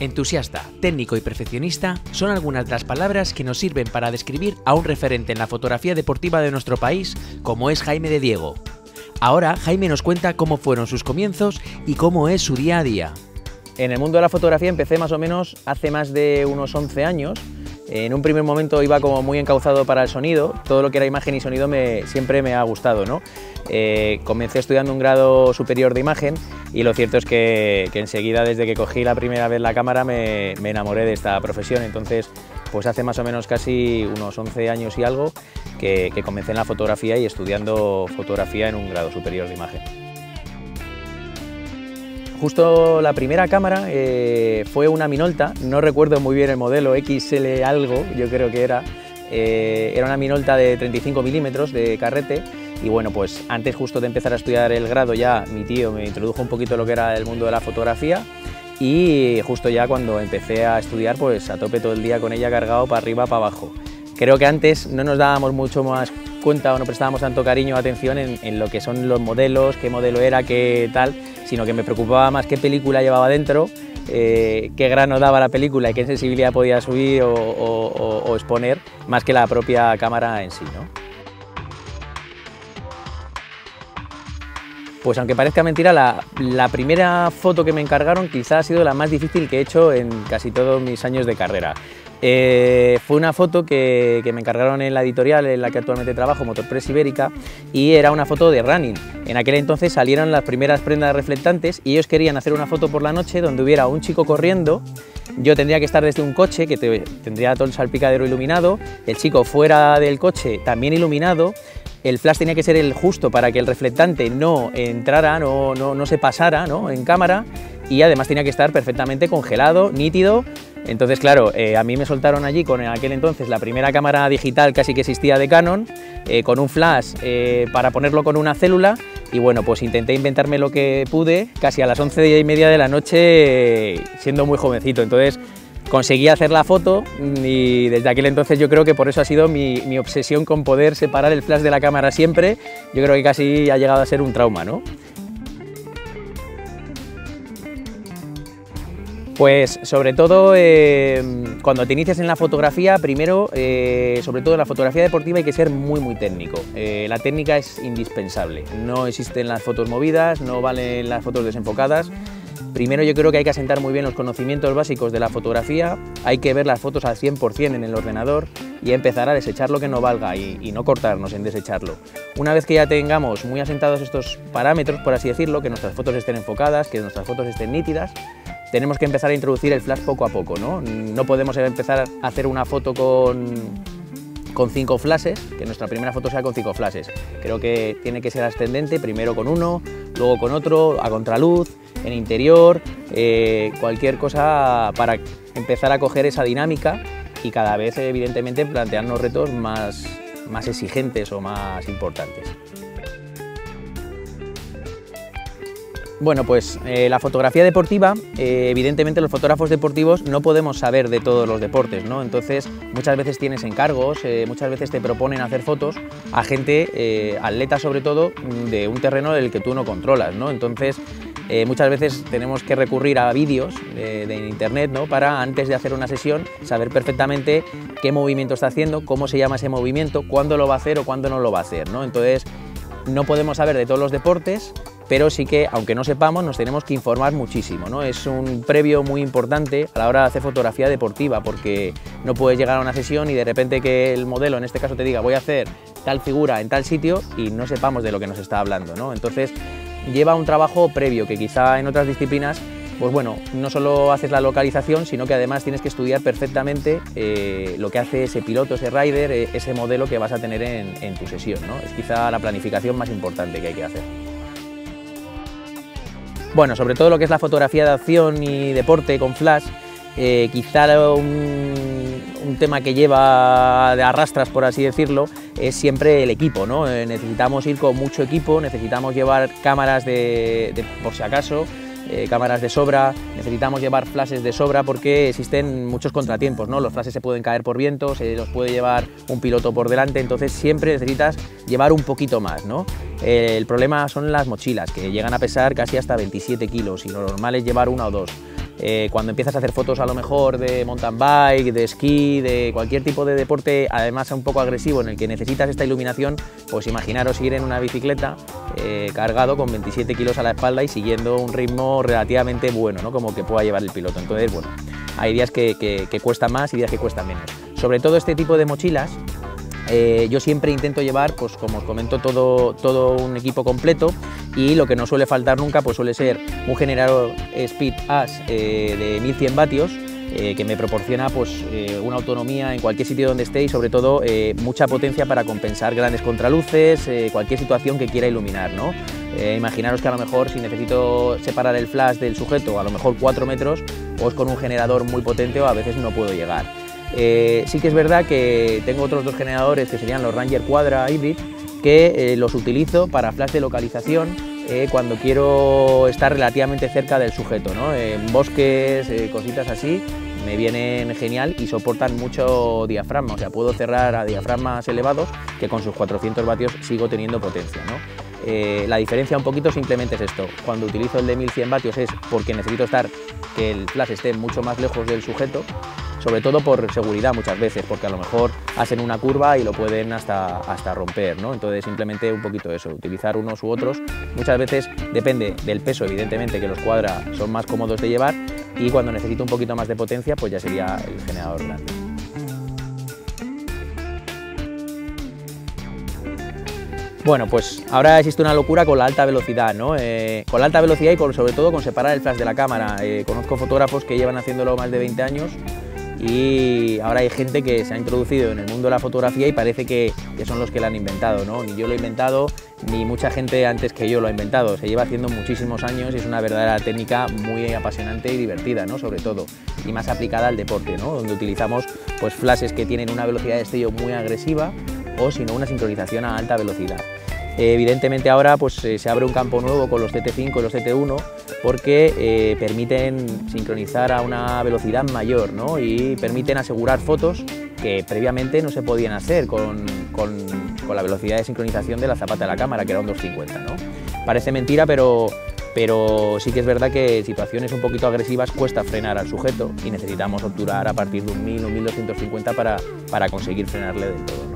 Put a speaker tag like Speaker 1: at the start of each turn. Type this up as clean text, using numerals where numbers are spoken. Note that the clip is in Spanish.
Speaker 1: Entusiasta, técnico y perfeccionista son algunas de las palabras que nos sirven para describir a un referente en la fotografía deportiva de nuestro país, como es Jaime de Diego. Ahora Jaime nos cuenta cómo fueron sus comienzos y cómo es su día a día.
Speaker 2: En el mundo de la fotografía empecé más o menos hace más de unos 11 años. En un primer momento iba como muy encauzado para el sonido, todo lo que era imagen y sonido siempre me ha gustado, ¿no? Comencé estudiando un grado superior de imagen y lo cierto es que enseguida, desde que cogí la primera vez la cámara, me enamoré de esta profesión. Entonces, pues hace más o menos casi unos 11 años y algo que comencé en la fotografía y estudiando fotografía en un grado superior de imagen. Justo la primera cámara fue una Minolta, no recuerdo muy bien el modelo, XL algo, yo creo que era una Minolta de 35 milímetros de carrete. Y bueno, pues antes justo de empezar a estudiar el grado ya mi tío me introdujo un poquito lo que era el mundo de la fotografía, y justo ya cuando empecé a estudiar, pues a tope todo el día con ella cargado para arriba, para abajo. Creo que antes no nos dábamos mucho más cuenta o no prestábamos tanto cariño o atención en lo que son los modelos, qué modelo era, qué tal, sino que me preocupaba más qué película llevaba dentro, qué grano daba la película y qué sensibilidad podía subir o exponer, más que la propia cámara en sí, ¿no? Pues aunque parezca mentira, la primera foto que me encargaron quizás ha sido la más difícil que he hecho en casi todos mis años de carrera. Fue una foto que me encargaron en la editorial en la que actualmente trabajo, Motorpress Ibérica, y era una foto de running. En aquel entonces salieron las primeras prendas reflectantes y ellos querían hacer una foto por la noche donde hubiera un chico corriendo. Yo tendría que estar desde un coche que tendría todo el salpicadero iluminado, el chico fuera del coche también iluminado. El flash tenía que ser el justo para que el reflectante no entrara, no se pasara, ¿no?, en cámara, y además tenía que estar perfectamente congelado, nítido. Entonces, claro, a mí me soltaron allí con en aquel entonces la primera cámara digital casi que existía de Canon, con un flash para ponerlo con una célula, y bueno, pues intenté inventarme lo que pude, casi a las 11:30 de la noche, siendo muy jovencito. Entonces conseguí hacer la foto y desde aquel entonces yo creo que por eso ha sido mi obsesión con poder separar el flash de la cámara siempre. Yo creo que casi ha llegado a ser un trauma, ¿no? Pues sobre todo cuando te inicias en la fotografía, primero, sobre todo en la fotografía deportiva, hay que ser muy técnico. La técnica es indispensable, no existen las fotos movidas, no valen las fotos desenfocadas. Primero yo creo que hay que asentar muy bien los conocimientos básicos de la fotografía, hay que ver las fotos al 100% en el ordenador y empezar a desechar lo que no valga y no cortarnos en desecharlo. Una vez que ya tengamos muy asentados estos parámetros, por así decirlo, que nuestras fotos estén enfocadas, que nuestras fotos estén nítidas, tenemos que empezar a introducir el flash poco a poco, ¿no? No podemos empezar a hacer una foto con 5 flashes, que nuestra primera foto sea con 5 flashes. Creo que tiene que ser ascendente, primero con uno, luego con otro, a contraluz, en interior, cualquier cosa para empezar a coger esa dinámica y cada vez, evidentemente, plantearnos retos más exigentes o más importantes. Bueno, pues la fotografía deportiva, evidentemente los fotógrafos deportivos no podemos saber de todos los deportes, ¿no? Entonces muchas veces tienes encargos, muchas veces te proponen hacer fotos a gente, atletas sobre todo, de un terreno del que tú no controlas, ¿no? Entonces muchas veces tenemos que recurrir a vídeos de internet, ¿no?, para antes de hacer una sesión saber perfectamente qué movimiento está haciendo, cómo se llama ese movimiento, cuándo lo va a hacer o cuándo no lo va a hacer, ¿no? Entonces no podemos saber de todos los deportes, pero sí que, aunque no sepamos, nos tenemos que informar muchísimo, ¿no? Es un previo muy importante a la hora de hacer fotografía deportiva, porque no puedes llegar a una sesión y de repente que el modelo, en este caso, te diga voy a hacer tal figura en tal sitio y no sepamos de lo que nos está hablando, ¿no? Entonces lleva un trabajo previo que quizá en otras disciplinas, pues bueno, no solo haces la localización, sino que además tienes que estudiar perfectamente lo que hace ese piloto, ese rider, ese modelo que vas a tener en tu sesión, ¿no? Es quizá la planificación más importante que hay que hacer. Bueno, sobre todo lo que es la fotografía de acción y deporte con flash, quizá un tema que lleva de arrastras, por así decirlo, es siempre el equipo, ¿no? Necesitamos ir con mucho equipo, necesitamos llevar cámaras por si acaso, cámaras de sobra, necesitamos llevar flashes de sobra porque existen muchos contratiempos, ¿no? Los flashes se pueden caer por viento, se los puede llevar un piloto por delante, entonces siempre necesitas llevar un poquito más, ¿no? El problema son las mochilas, que llegan a pesar casi hasta 27 kilos y lo normal es llevar una o dos. Cuando empiezas a hacer fotos a lo mejor de mountain bike, de esquí, de cualquier tipo de deporte, además un poco agresivo, en el que necesitas esta iluminación, pues imaginaros ir en una bicicleta cargado con 27 kilos a la espalda y siguiendo un ritmo relativamente bueno, ¿no? Como que pueda llevar el piloto. Entonces, bueno, hay días que cuesta más y días que cuesta menos. Sobre todo este tipo de mochilas, yo siempre intento llevar, pues como os comento, todo un equipo completo, y lo que no suele faltar nunca pues suele ser un generador Speed As de 1100 vatios que me proporciona pues una autonomía en cualquier sitio donde esté y sobre todo mucha potencia para compensar grandes contraluces, cualquier situación que quiera iluminar, ¿no? Imaginaros que a lo mejor si necesito separar el flash del sujeto a lo mejor 4 metros, pues con un generador muy potente o a veces no puedo llegar. Sí que es verdad que tengo otros dos generadores que serían los Ranger Quadra Hybrid, que los utilizo para flash de localización cuando quiero estar relativamente cerca del sujeto, ¿no? En bosques, cositas así, me vienen genial y soportan mucho diafragma, o sea, puedo cerrar a diafragmas elevados que con sus 400 vatios sigo teniendo potencia, ¿no? La diferencia un poquito simplemente es esto: cuando utilizo el de 1100 vatios es porque necesito que el flash esté mucho más lejos del sujeto, sobre todo por seguridad muchas veces, porque a lo mejor hacen una curva y lo pueden hasta romper, ¿no? Entonces simplemente un poquito eso, utilizar unos u otros. Muchas veces depende del peso, evidentemente, que los Quadra son más cómodos de llevar, y cuando necesito un poquito más de potencia pues ya sería el generador grande. Bueno, pues ahora existe una locura con la alta velocidad, ¿no? Con la alta velocidad y sobre todo con separar el flash de la cámara. Conozco fotógrafos que llevan haciéndolo más de 20 años y ahora hay gente que se ha introducido en el mundo de la fotografía y parece que son los que la han inventado, ¿no? Ni yo lo he inventado, ni mucha gente antes que yo lo ha inventado. Se lleva haciendo muchísimos años y es una verdadera técnica muy apasionante y divertida, ¿no? Sobre todo, y más aplicada al deporte, ¿no? Donde utilizamos pues flashes que tienen una velocidad de destello muy agresiva o si no una sincronización a alta velocidad. Evidentemente ahora pues, se abre un campo nuevo con los CT5 y los CT1 porque permiten sincronizar a una velocidad mayor, ¿no? Y permiten asegurar fotos que previamente no se podían hacer con la velocidad de sincronización de la zapata de la cámara, que era un 250, ¿no? Parece mentira, pero sí que es verdad que en situaciones un poquito agresivas cuesta frenar al sujeto y necesitamos obturar a partir de un 1000 o 1250 para conseguir frenarle del todo.